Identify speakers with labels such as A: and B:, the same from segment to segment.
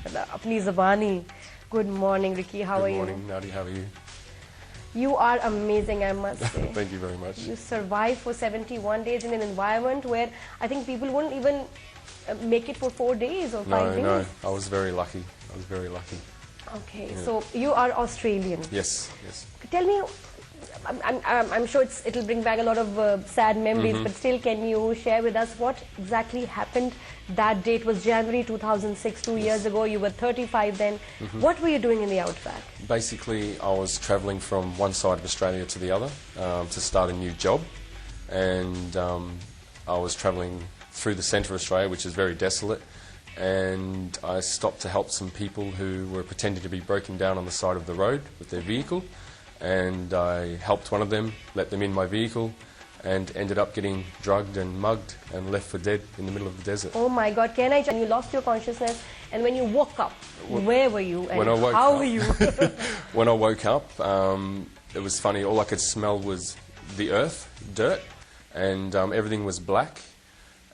A: mashallah. Apni zabani. Good morning, Ricky. How are you?
B: Good morning, Nadia. How are you?
A: You are amazing, I must say.
B: Thank you very much.
A: You survived for 71 days in an environment where I think people wouldn't even make it for 4 days or 5 days.
B: No, I was very lucky. I was very lucky.
A: Okay,
B: Yeah.
A: so you are Australian.
B: Yes, yes.
A: Tell me, I'm sure it'll bring back a lot of sad memories, but still, can you share with us what exactly happened that day? It was January 2006, 2 years ago. You were 35 then. What were you doing in the outback?
B: Basically, I was travelling from one side of Australia to the other to start a new job, and I was travelling through the centre of Australia, which is very desolate, and I stopped to help some people who were pretending to be broken down on the side of the road with their vehicle, and I helped one of them, let them in my vehicle, and ended up getting drugged and mugged and left for dead in the middle of the desert.
A: Oh my God, can I tell you, lost your consciousness, and when you woke up, where were you and how were you?
B: When I woke up, it was funny, all I could smell was the earth, dirt, and everything was black.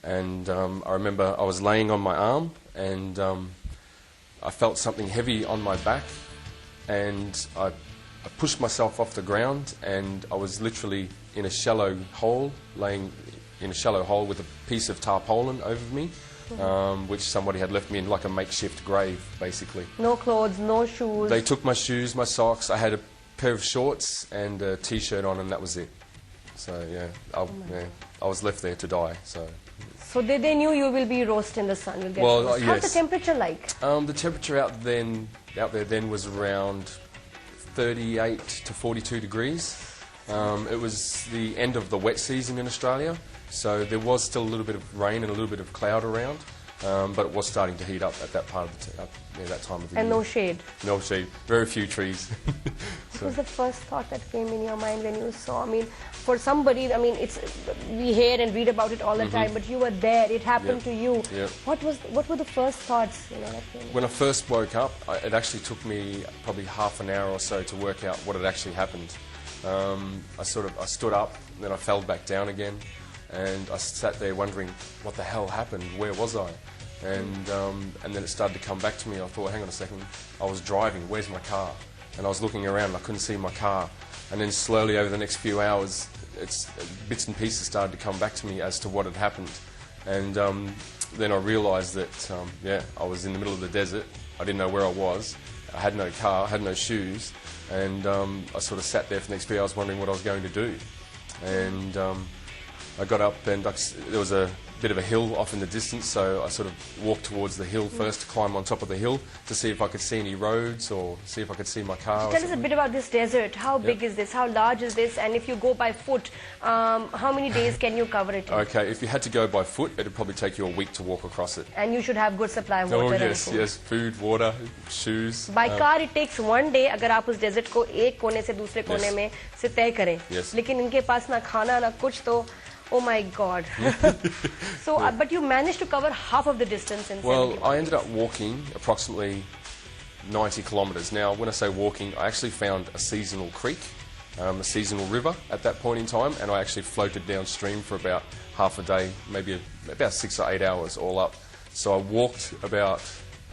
B: And I remember I was laying on my arm, and I felt something heavy on my back, and I pushed myself off the ground, and I was literally in a shallow hole, laying in a shallow hole with a piece of tarpaulin over me, which somebody had left me in, like a makeshift grave, basically.
A: No clothes, no shoes.
B: They took my shoes, my socks. I had a pair of shorts and a t-shirt on, and that was it. So yeah, I was left there to die. So
A: they knew you will be roast in the sun. You'll get
B: well,
A: yes. How's the temperature like?
B: The temperature out there then was around 38 to 42 degrees. It was the end of the wet season in Australia, so there was still a little bit of rain and a little bit of cloud around, but it was starting to heat up at that part of that time of the year.
A: And no shade?
B: No shade. Very few trees.
A: What was the first thought that came in your mind when you saw? I mean, for somebody, I mean, we hear and read about it all the time, but you were there. It happened to you.
B: Yep.
A: What were the first thoughts? You know, that came in?
B: When I first woke up, it actually took me probably half an hour or so to work out what had actually happened. I stood up, then I fell back down again, and I sat there wondering what the hell happened. Where was I? And then it started to come back to me. I thought, hang on a second, I was driving. Where's my car? And I was looking around, and I couldn't see my car. And then slowly over the next few hours, bits and pieces started to come back to me as to what had happened. And then I realised that, I was in the middle of the desert. I didn't know where I was. I had no car, I had no shoes. And I sort of sat there for the next few hours wondering what I was going to do. And I got up, and there was a bit of a hill off in the distance, so I sort of walked towards the hill first to climb on top of the hill to see if I could see any roads or see if I could see my car.
A: Tell us a bit about this desert. How big is this? How large is this? And if you go by foot, how many days can you cover it in?
B: Okay, if you had to go by foot, it would probably take you a week to walk across it.
A: And you should have good supply of water and food.
B: Yes, food, water, shoes.
A: By car it takes 1 day अगर आप उस desert को एक कोने से दूसरे कोने में से तय करें. लेकिन इनके पास ना खाना ना कुछ तो. Oh my God. So, but you managed to cover half of the distance in 70
B: I ended up walking approximately 90 kilometres. Now, when I say walking, I actually found a seasonal creek, a seasonal river at that point in time, and I actually floated downstream for about half a day, maybe about 6 or 8 hours all up. So I walked about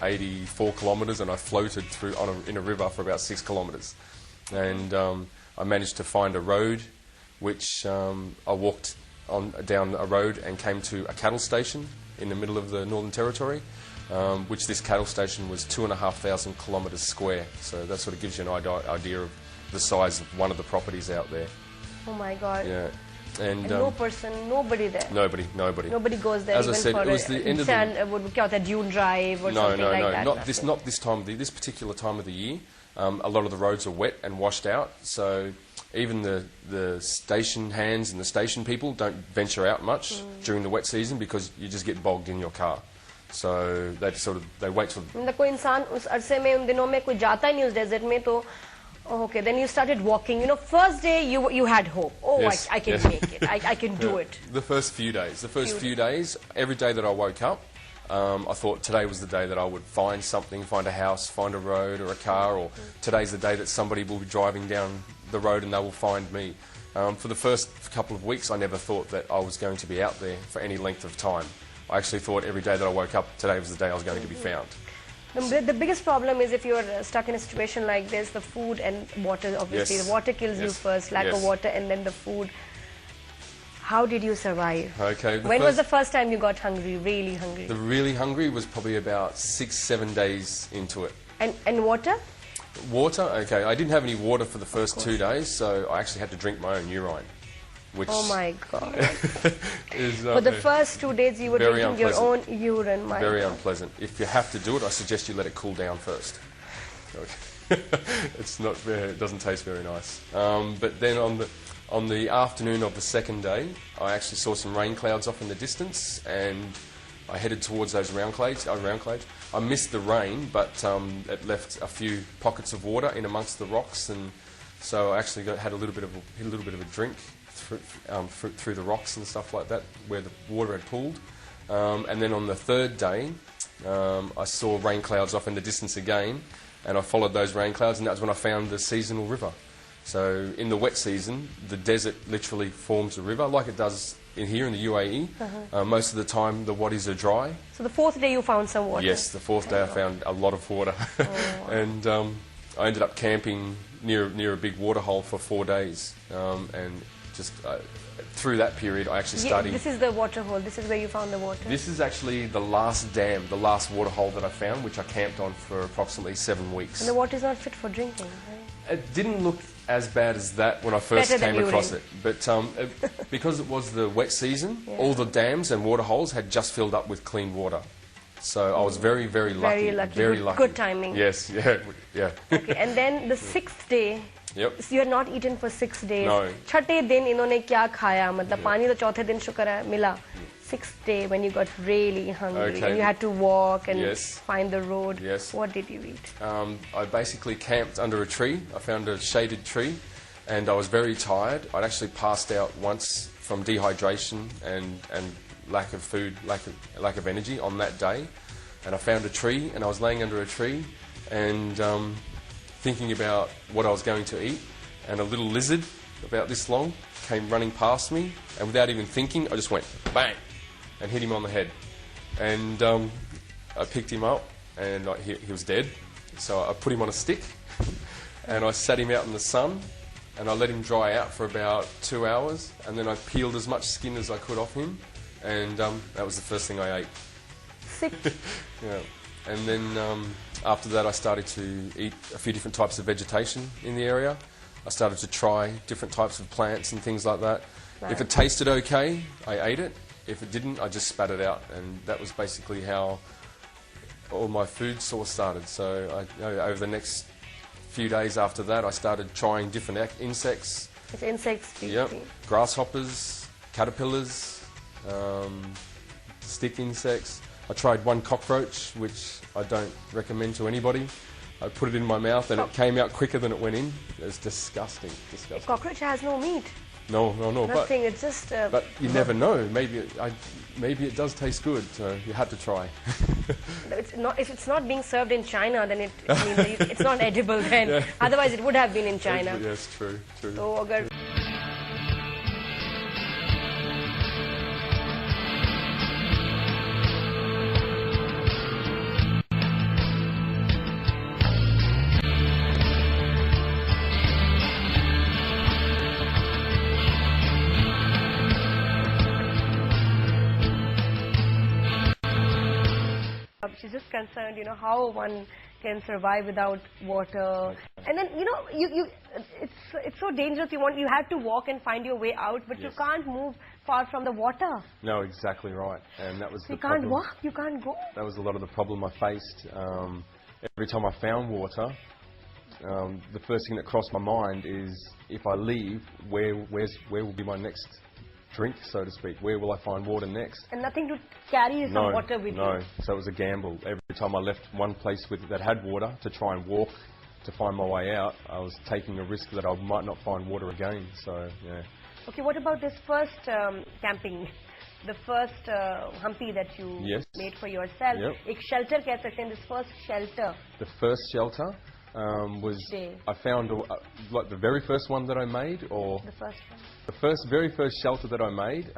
B: 84 kilometres and I floated through in a river for about 6 kilometres. And I managed to find a road which I walked down a road and came to a cattle station in the middle of the Northern Territory, which this cattle station was 2,500 kilometres square. So that sort of gives you an idea of the size of one of the properties out there.
A: Oh my God.
B: Yeah. And
A: nobody there.
B: Nobody.
A: Nobody goes there.
B: As
A: even
B: I said,
A: for
B: it was the end of the
A: dune drive or something like that.
B: Not this time of the year. This particular time of the year, a lot of the roads are wet and washed out. So even the station hands and the station people don't venture out much during the wet season because you just get bogged in your car. So they wait for.
A: कोई इंसान उस अरसे में उन दिनों में कोई जाता ही नहीं उस desert में तो. Okay, then you started walking. You know, first day you had hope. Oh, yes, I can make it. I can do it.
B: The first few days, every day that I woke up, I thought today was the day that I would find something, find a house, find a road or a car, or today's the day that somebody will be driving down the road and they will find me. For the first couple of weeks, I never thought that I was going to be out there for any length of time. I actually thought every day that I woke up, today was the day I was going to be found.
A: The biggest problem is if you're stuck in a situation like this, the food and water, obviously.
B: Yes.
A: The water kills you
B: Yes.
A: first, lack of
B: Yes.
A: water, and then the food. How did you survive?
B: Okay.
A: When was the first time you got hungry, really hungry?
B: The really hungry was probably about 6-7 days into it.
A: And water?
B: Water, okay. I didn't have any water for the first 2 days, so I actually had to drink my own urine. Which
A: Oh my God.
B: is
A: For the first 2 days you were
B: very
A: drinking your own
B: unpleasant.
A: urine. My
B: very
A: God.
B: unpleasant. If you have to do it, I suggest you let it cool down first. Okay. It's not very, it doesn't taste very nice. But then on the afternoon of the second day, I actually saw some rain clouds off in the distance, and I headed towards those round clouds. I missed the rain, but it left a few pockets of water in amongst the rocks, and so I actually had a little bit of a drink through the rocks and stuff like that, where the water had pooled. And then on the third day, I saw rain clouds off in the distance again, and I followed those rain clouds, and that's when I found the seasonal river. So in the wet season, the desert literally forms a river, like it does here in the UAE. Most of the time, the wadis are dry.
A: So the fourth day you found some water?
B: Yes, the fourth day I found a lot of water.
A: Oh.
B: And I ended up camping near a big waterhole for 4 days. And just through that period, I actually studied.
A: This is the water hole. This is where you found the water?
B: This is actually the last dam, the last waterhole that I found, which I camped on for approximately 7 weeks.
A: And the water is not fit for drinking, right?
B: It didn't look as bad as that when I first
A: Better than
B: came across
A: urine.
B: it. But because it was the wet season, all the dams and water holes had just filled up with clean water. So I was very, very lucky.
A: Very lucky.
B: Very
A: Good-
B: lucky.
A: good timing.
B: Yes, yeah.
A: Okay, and then the sixth day,
B: Yep.
A: so you had not eaten for 6 days.
B: No.
A: छठे दिन इन्होंने क्या खाया? मतलब पानी तो चौथे दिन शुक्र है मिला. Sixth day when you got really hungry
B: Okay.
A: and you had to walk and
B: Yes.
A: find the road.
B: Yes.
A: What did you eat?
B: I basically camped under a tree. I found a shaded tree, and I was very tired. I'd actually passed out once from dehydration and lack of food, lack of energy on that day. And I found a tree, and I was laying under a tree, and thinking about what I was going to eat. And a little lizard, about this long, came running past me, and without even thinking, I just went bang, and hit him on the head. And I picked him up, and he was dead. So I put him on a stick, and I sat him out in the sun, and I let him dry out for about 2 hours, and then I peeled as much skin as I could off him, and that was the first thing I ate.
A: Sick.
B: Yeah. And then after that, I started to eat a few different types of vegetation in the area. I started to try different types of plants and things like that.
A: Right.
B: If it tasted okay, I ate it. If it didn't, I just spat it out. And that was basically how all my food source started. So over the next few days after that, I started trying different insects.
A: It's insects.
B: Yep. Grasshoppers, caterpillars, stick insects. I tried one cockroach, which I don't recommend to anybody. I put it in my mouth and it came out quicker than it went in. It was disgusting, disgusting.
A: Cockroach has no meat.
B: No.
A: Nothing. It's just.
B: But you never know. Maybe it does taste good. So you had to try.
A: It's not, if it's not being served in China, then it means it's not edible then.
B: Yeah.
A: Otherwise, it would have been in China.
B: Yes, true.
A: So, अगर she's just concerned, how one can survive without water. And then, it's so dangerous. You have to walk and find your way out, but you can't move far from the water.
B: No, exactly right. And that was
A: You
B: the
A: can't
B: problem.
A: walk, you can't go.
B: That was a lot of the problem I faced. Every time I found water, the first thing that crossed my mind is, if I leave, where will be my next drink, so to speak? Where will I find water next?
A: And nothing to carry some water with you.
B: So it was a gamble. Every time I left one place that had water to try and walk to find my way out, I was taking a risk that I might not find water again. So, yeah.
A: Okay, what about this first camping? The first humpy that you made for yourself.
B: Yep.
A: एक shelter कह सकते हैं, this first shelter.
B: The first shelter was, I found like the very first one that I made, or
A: The first one.
B: the very first shelter that I made.